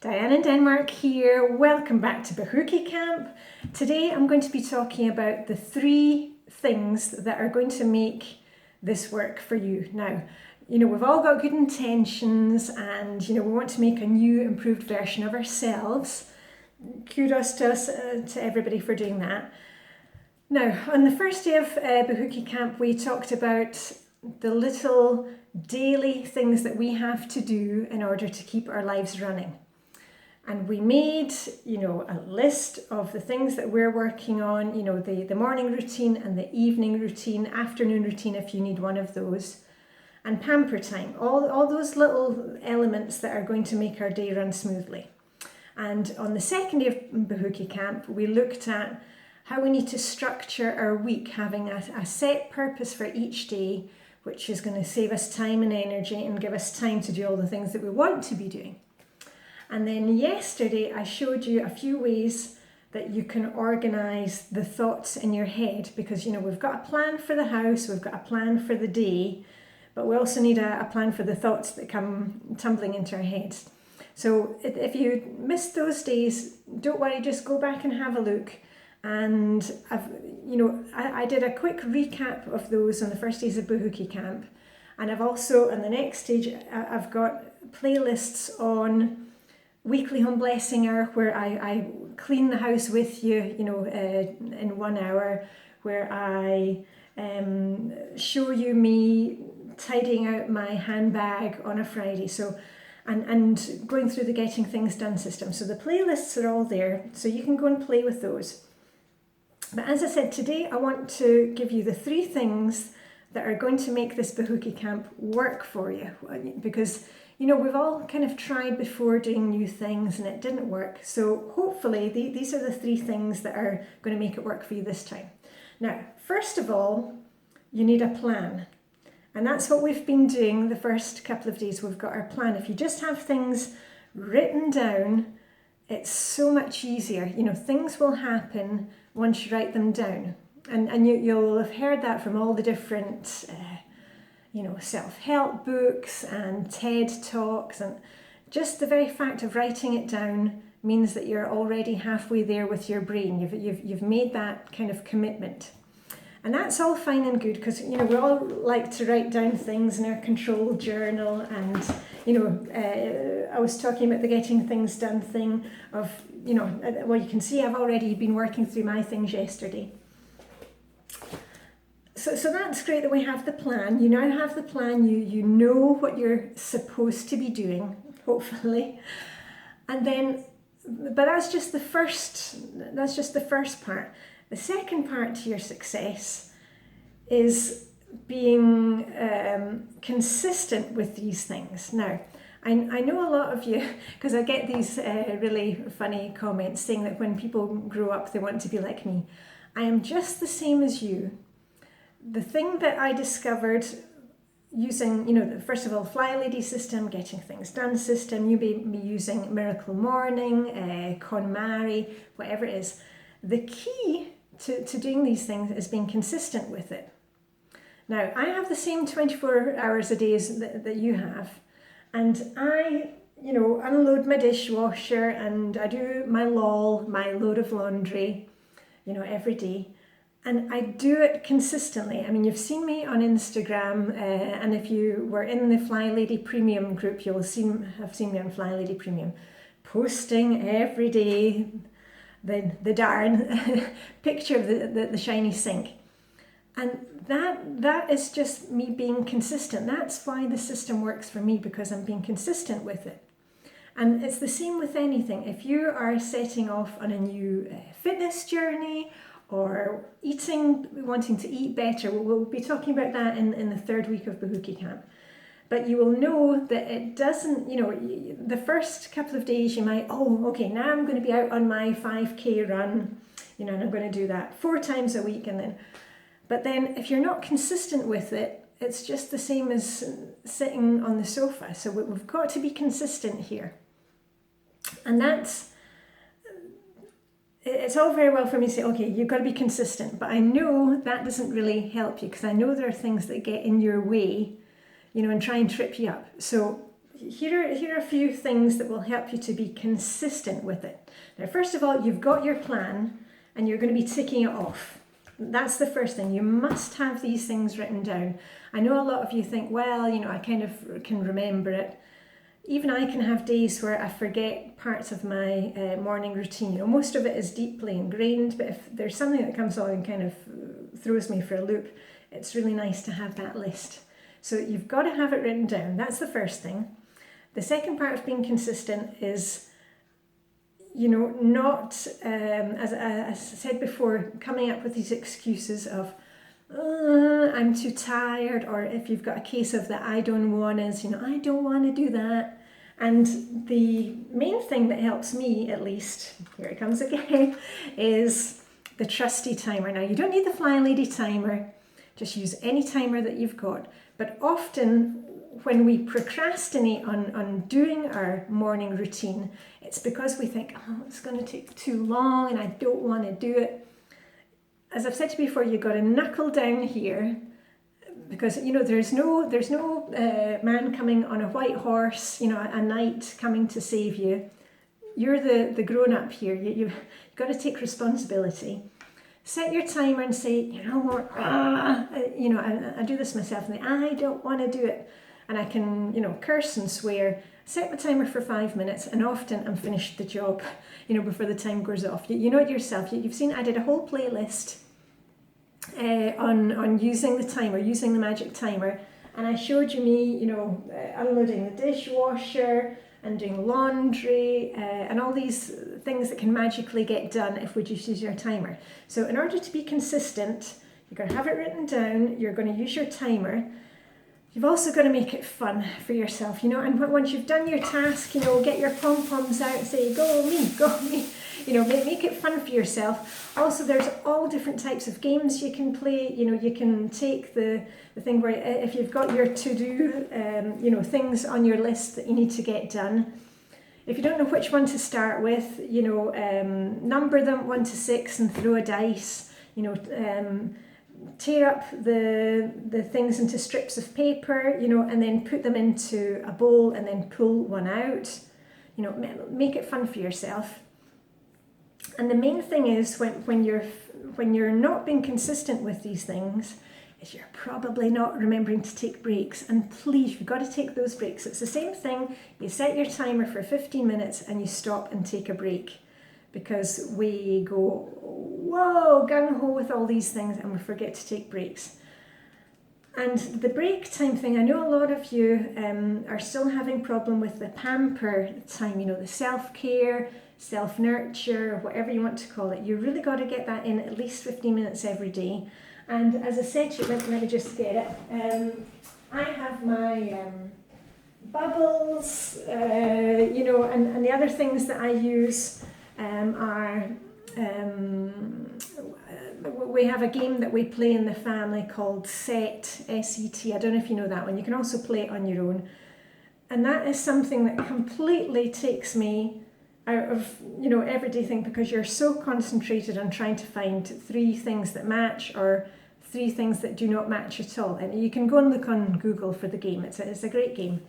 Diane in Denmark here. Welcome back to Bahookie Camp. Today I'm going to be talking about the 3 things that are going to make this work for you. Now, we've all got good intentions and, we want to make a new, improved version of ourselves. Kudos to us, to everybody for doing that. Now, on the first day of Bahookie Camp, we talked about the little daily things that we have to do in order to keep our lives running. And we made, a list of the things that we're working on, the morning routine and the evening routine, afternoon routine if you need one of those, and pamper time, all those little elements that are going to make our day run smoothly. And on the second day of Bahookie Camp, we looked at how we need to structure our week, having a set purpose for each day, which is going to save us time and energy and give us time to do all the things that we want to be doing. And then yesterday I showed you a few ways that you can organise the thoughts in your head, because we've got a plan for the house, we've got a plan for the day, but we also need a plan for the thoughts that come tumbling into our heads. So if you missed those days, don't worry, just go back and have a look. And I did a quick recap of those on the first days of Bahookie Camp, and I've also on the next stage I've got playlists on weekly home blessing hour, where I clean the house with you, in 1 hour, where I show you me tidying out my handbag on a Friday. So, and going through the getting things done system. So the playlists are all there, so you can go and play with those. But as I said, today I want to give you the 3 things that are going to make this Bahookie Camp work for you, because we've all kind of tried before doing new things and it didn't work. So hopefully these are the 3 things that are going to make it work for you this time. Now, first of all, you need a plan. And that's what we've been doing the first couple of days. We've got our plan. If you just have things written down, it's so much easier. Things will happen once you write them down. And you'll have heard that from all the different self-help books and TED Talks, and just the very fact of writing it down means that you're already halfway there with your brain. You've made that kind of commitment. And that's all fine and good, because we all like to write down things in our control journal, and I was talking about the getting things done thing of, well, you can see I've already been working through my things yesterday. So that's great that we have the plan. You now have the plan, you know what you're supposed to be doing, hopefully. And then, but that's just the first part. The second part to your success is being consistent with these things. Now, I know a lot of you, because I get these really funny comments saying that when people grow up they want to be like me. I am just the same as you. The thing that I discovered using, first of all, Flylady system, getting things done system, you may be using Miracle Morning, KonMari, whatever it is. The key to doing these things is being consistent with it. Now, I have the same 24 hours a day that you have, and I, unload my dishwasher and I do my my load of laundry, every day. And I do it consistently. I mean, you've seen me on Instagram, and if you were in the Flylady Premium group, you'll have seen me on Flylady Premium, posting every day the darn picture of the shiny sink. And that is just me being consistent. That's why the system works for me, because I'm being consistent with it. And it's the same with anything. If you are setting off on a new fitness journey, or wanting to eat better, we'll be talking about that in the 3rd week of Bahookie Camp. But you will know that it doesn't, the first couple of days you might, okay, now I'm going to be out on my 5K run, and I'm going to do that 4 times a week. But then if you're not consistent with it, it's just the same as sitting on the sofa. So we've got to be consistent here. And it's all very well for me to say, okay, you've got to be consistent, but I know that doesn't really help you, because I know there are things that get in your way, and try and trip you up. So here are a few things that will help you to be consistent with it. Now, first of all, you've got your plan and you're going to be ticking it off. That's the first thing. You must have these things written down. I know a lot of you think, well, you know, I kind of can remember it. Even I can have days where I forget parts of my morning routine. You know, most of it is deeply ingrained, but if there's something that comes on and kind of throws me for a loop, it's really nice to have that list. So you've got to have it written down. That's the first thing. The second part of being consistent is, you know, not, as I said before, coming up with these excuses of, I'm too tired, or if you've got a case of the I don't want is, you know, I don't want to do that. And the main thing that helps me, at least, here it comes again, is the trusty timer. Now, you don't need the Flylady timer, just use any timer that you've got. But often when we procrastinate on doing our morning routine, it's because we think, oh, it's going to take too long and I don't want to do it. As I've said to you before, you've got to knuckle down here, because, you know, there's no man coming on a white horse, you know, a knight coming to save you. You're the grown-up here. You've got to take responsibility. Set your timer and say, you know what, you know, I do this myself, and I don't want to do it. And I can, you know, curse and swear. Set my timer for 5 minutes, and often I'm finished the job, you know, before the time goes off. You know it yourself. You've seen I did a whole playlist on using the timer, using the magic timer, and I showed you me, you know, unloading the dishwasher and doing laundry and all these things that can magically get done if we just use your timer. So in order to be consistent, you're going to have it written down, you're going to use your timer. You've also got to make it fun for yourself, you know, and once you've done your task, you know, get your pom-poms out and say, go me, you know, make it fun for yourself. Also, there's all different types of games you can play. You know, you can take the thing where if you've got your to-do, you know, things on your list that you need to get done. If you don't know which one to start with, you know, number them 1 to 6 and throw a dice, you know, tear up the things into strips of paper, you know, and then put them into a bowl and then pull one out. You know, make it fun for yourself. And the main thing is when you're not being consistent with these things, is you're probably not remembering to take breaks. And please, you've got to take those breaks. It's the same thing. You set your timer for 15 minutes and you stop and take a break, because we go, whoa, gung-ho with all these things, and we forget to take breaks. And the break time thing, I know a lot of you are still having problem with the pamper time, you know, the self-care, self-nurture, whatever you want to call it. You really got to get that in at least 15 minutes every day. And as I said to you, let me just get it. I have my bubbles, you know, and the other things that I use are, we have a game that we play in the family called SET, S-E-T. I don't know if you know that one. You can also play it on your own. And that is something that completely takes me out of, you know, everyday thing, because you're so concentrated on trying to find 3 things that match or 3 things that do not match at all. And you can go and look on Google for the game. It's a great game.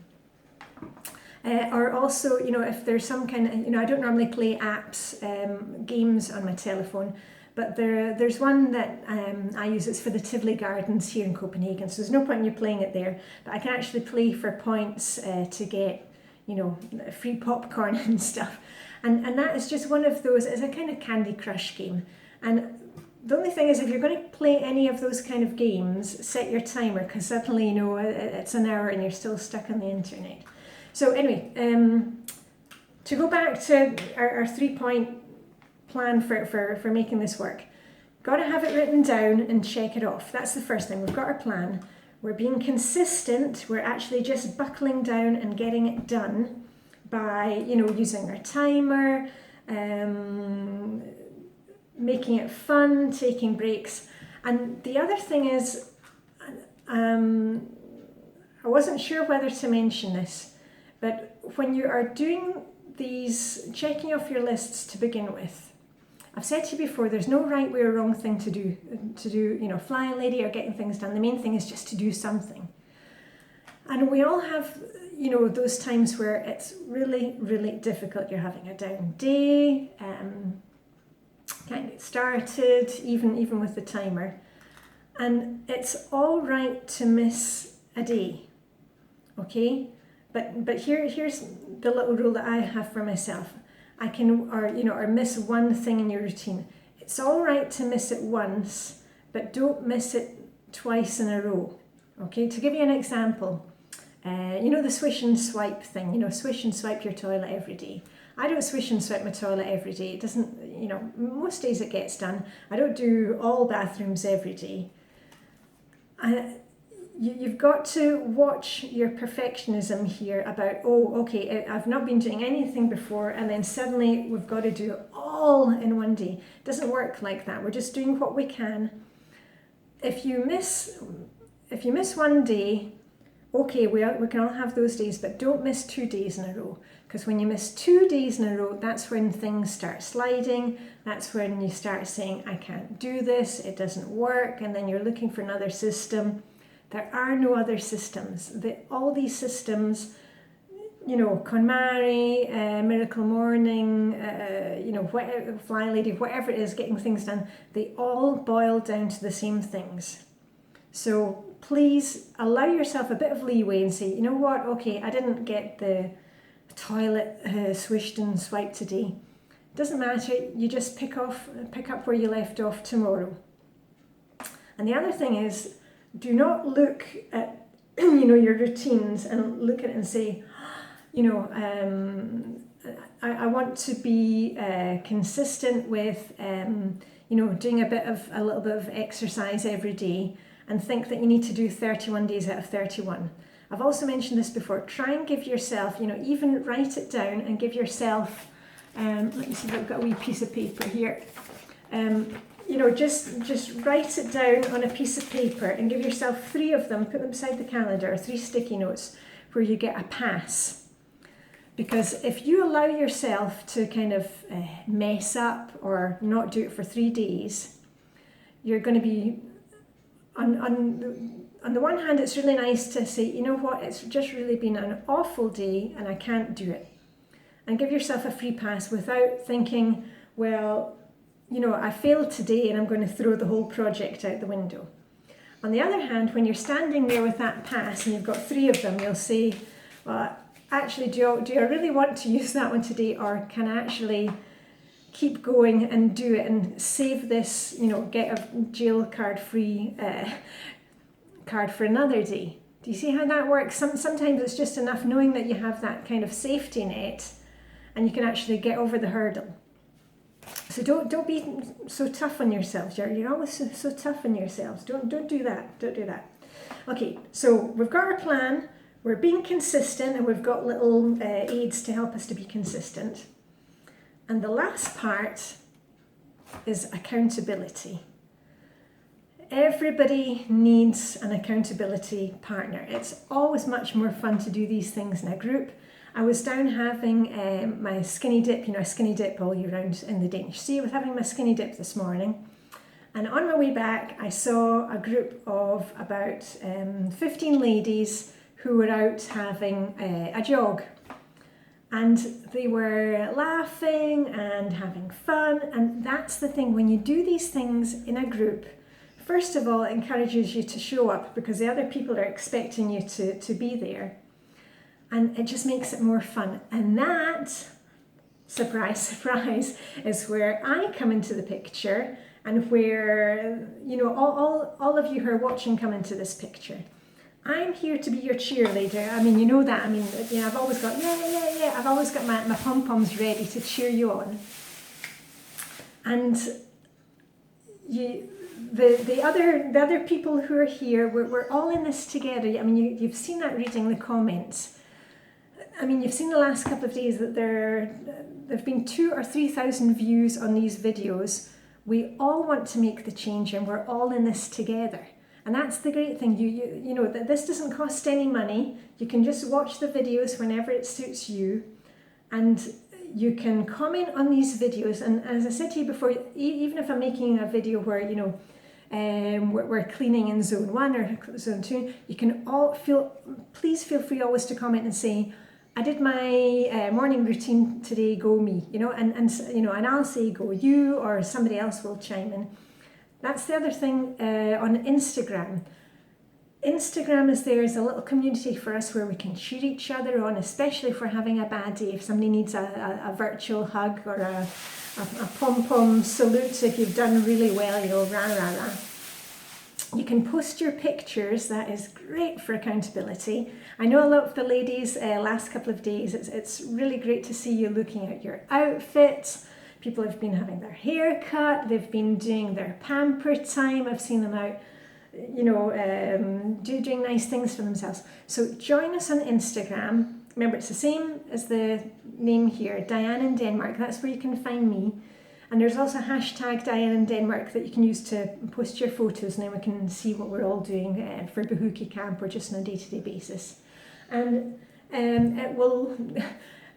Or also, you know, if there's some kind of, you know, I don't normally play apps, games on my telephone, but there's one that I use. It's for the Tivoli Gardens here in Copenhagen, so there's no point in you playing it there, but I can actually play for points to get, you know, free popcorn and stuff. And that is just one of those, it's a kind of Candy Crush game. And the only thing is, if you're going to play any of those kind of games, set your timer, because suddenly, you know, it's an hour and you're still stuck on the internet. So anyway, to go back to our 3-point plan for making this work, got to have it written down and check it off. That's the first thing. We've got our plan. We're being consistent. We're actually just buckling down and getting it done by, you know, using our timer, making it fun, taking breaks. And the other thing is, I wasn't sure whether to mention this, but when you are doing these, checking off your lists to begin with, I've said to you before, there's no right way or wrong thing to do, you know, Flylady or getting things done. The main thing is just to do something. And we all have, you know, those times where it's really, really difficult. You're having a down day, can't get started, even with the timer. And it's all right to miss a day, okay? But here's the little rule that I have for myself. I can, or miss one thing in your routine. It's all right to miss it once, but don't miss it twice in a row. Okay, to give you an example, you know the swish and swipe thing, you know, swish and swipe your toilet every day. I don't swish and swipe my toilet every day. It doesn't, you know, most days it gets done. I don't do all bathrooms every day. You've got to watch your perfectionism here about, oh, okay, I've not been doing anything before, and then suddenly we've got to do it all in one day. It doesn't work like that. We're just doing what we can. If you miss one day, okay, we can all have those days, but don't miss 2 days in a row. Because when you miss 2 days in a row, that's when things start sliding. That's when you start saying, I can't do this, it doesn't work, and then you're looking for another system. There are no other systems. All these systems, you know, KonMari, Miracle Morning, you know, Flylady, whatever it is, getting things done, they all boil down to the same things. So please allow yourself a bit of leeway and say, you know what, okay, I didn't get the toilet swished and swiped today. Doesn't matter, you just pick up where you left off tomorrow. And the other thing is, do not look at you know, your routines and look at it and say, you know, I want to be consistent with you know, doing a little bit of exercise every day, and think that you need to do 31 days out of 31. I've also mentioned this before. Try and give yourself, you know, even write it down and give yourself, let me see if I've got a wee piece of paper here. You know, just write it down on a piece of paper and give yourself 3 of them, put them beside the calendar, 3 sticky notes where you get a pass. Because if you allow yourself to kind of mess up or not do it for 3 days, you're going to be, on the one hand, it's really nice to say, you know what, it's just really been an awful day and I can't do it. And give yourself a free pass without thinking, well, you know, I failed today and I'm going to throw the whole project out the window. On the other hand, when you're standing there with that pass and you've got 3 of them, you'll say, well, actually, do I really want to use that one today, or can I actually keep going and do it and save this, you know, get a jail card free card for another day? Do you see how that works? Sometimes it's just enough knowing that you have that kind of safety net and you can actually get over the hurdle. So don't be so tough on yourselves. You're always so tough on yourselves. Don't do that. Don't do that. Okay, so we've got our plan. We're being consistent, and we've got little aids to help us to be consistent. And the last part is accountability. Everybody needs an accountability partner. It's always much more fun to do these things in a group. I was down having my skinny dip, you know, a skinny dip all year round in the Danish Sea. I was having my skinny dip this morning. And on my way back, I saw a group of about 15 ladies who were out having a jog. And they were laughing and having fun. And that's the thing, when you do these things in a group, first of all, it encourages you to show up because the other people are expecting you to be there. And it just makes it more fun. And that, surprise, surprise, is where I come into the picture, and where, you know, all of you who are watching come into this picture. I'm here to be your cheerleader. I mean, you know that. I mean, you know, I've always got, yeah. I've always got my pom-poms ready to cheer you on. And the other people who are here, we're all in this together. I mean, you've seen that reading the comments. I mean, you've seen the last couple of days that there have been 2,000 or 3,000 views on these videos. We all want to make the change, and we're all in this together. And that's the great thing. You know that this doesn't cost any money. You can just watch the videos whenever it suits you, and you can comment on these videos. And as I said to you before, even if I'm making a video where, you know, we're cleaning in zone 1 or zone 2, you can please feel free always to comment and say, I did my morning routine today, go me, and I'll say go you, or somebody else will chime in. That's the other thing on Instagram. Instagram is there as a little community for us where we can cheer each other on, especially if we're having a bad day. If somebody needs a virtual hug or a pom-pom salute, if you've done really well, rah, rah, rah. You can post your pictures. That is great for accountability. I know a lot of the ladies last couple of days, it's really great to see you looking at your outfits. People have been having their hair cut, they've been doing their pamper time. I've seen them out, doing nice things for themselves. So join us on Instagram. Remember, it's the same as the name here, Diane in Denmark. That's where you can find me. And there's also hashtag Diane in Denmark that you can use to post your photos, and then we can see what we're all doing for Bahookie Camp or just on a day-to-day basis. And it will,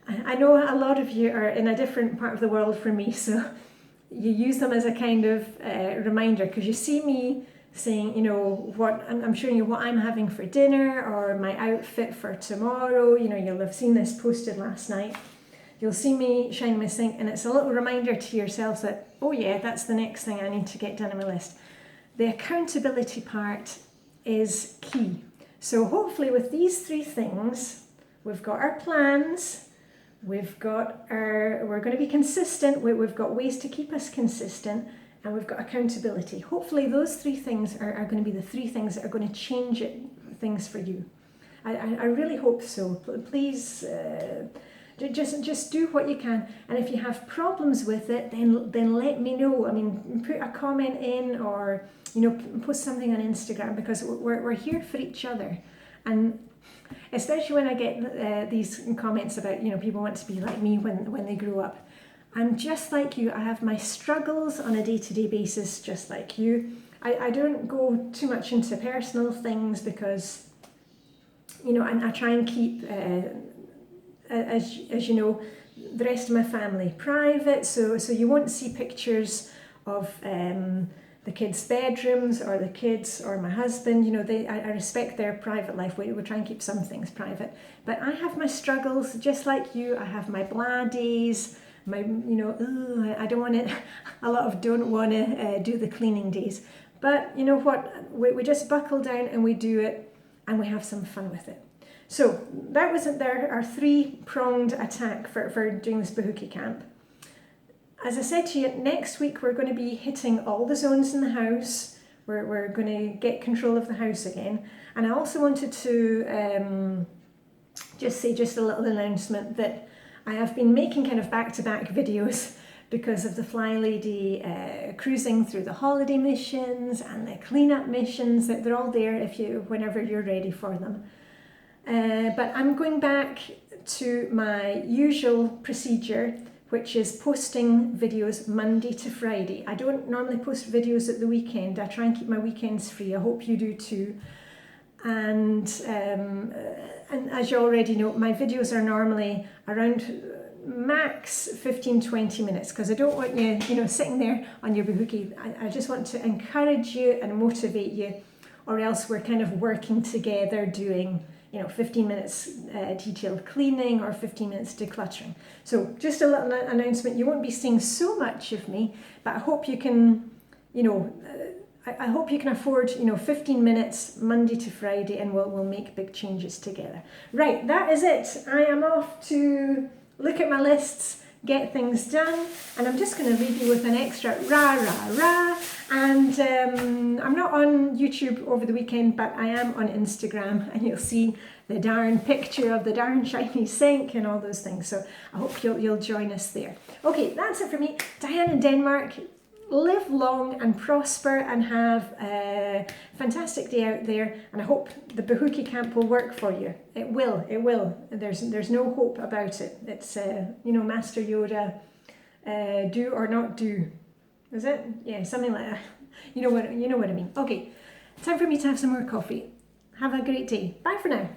I know a lot of you are in a different part of the world from me, so you use them as a kind of reminder, because you see me saying, what I'm showing you what I'm having for dinner or my outfit for tomorrow. You'll have seen this posted last night. You'll see me shine my sink, and it's a little reminder to yourselves that, oh yeah, that's the next thing I need to get done on my list. The accountability part is key. So hopefully with these 3 things, we've got our plans, we're going to be consistent, we've got ways to keep us consistent, and we've got accountability. Hopefully those 3 things are going to be the 3 things that are going to change things for you. I really hope so. Please, just do what you can, and if you have problems with it, then let me know. I mean, put a comment in, or post something on Instagram, because we're here for each other. And especially when I get these comments about people want to be like me when they grow up. I'm just like you. I have my struggles on a day-to-day basis, just like you. I don't go too much into personal things because and I try and keep as you know, the rest of my family private, so you won't see pictures of the kids' bedrooms or the kids or my husband. I respect their private life. We try and keep some things private, but I have my struggles just like you. I have my blah days, my I don't want it. A lot of don't want to do the cleaning days, but you know what? We just buckle down and we do it, and we have some fun with it. So that was our 3-pronged attack for doing this Bahookie Camp. As I said to you, next week we're going to be hitting all the zones in the house. We're going to get control of the house again. And I also wanted to just say a little announcement that I have been making kind of back-to-back videos because of the Flylady cruising through the holiday missions and the cleanup missions. That they're all there whenever you're ready for them. But I'm going back to my usual procedure, which is posting videos Monday to Friday. I don't normally post videos at the weekend. I try and keep my weekends free. I hope you do too. And as you already know, my videos are normally around max 15-20 minutes, because I don't want you sitting there on your Bahookie. I just want to encourage you and motivate you, or else we're kind of working together doing 15 minutes detailed cleaning or 15 minutes decluttering. So just a little announcement. You won't be seeing so much of me, but I hope you can, I hope you can afford, 15 minutes Monday to Friday, and we'll make big changes together. Right, that is it. I am off to look at my lists, get things done, and I'm just going to leave you with an extra rah, rah, rah. And I'm not on YouTube over the weekend, but I am on Instagram, and you'll see the darn picture of the darn shiny sink and all those things. So I hope you'll join us there. Okay, that's it for me. Diane in Denmark. Live long and prosper and have a fantastic day out there, and I hope the Bahookie Camp will work for you. It will. There's no hope about it. It's Master Yoda, do or not do. Is it? Yeah, something like that. You know what I mean. Okay, time for me to have some more coffee. Have a great day. Bye for now.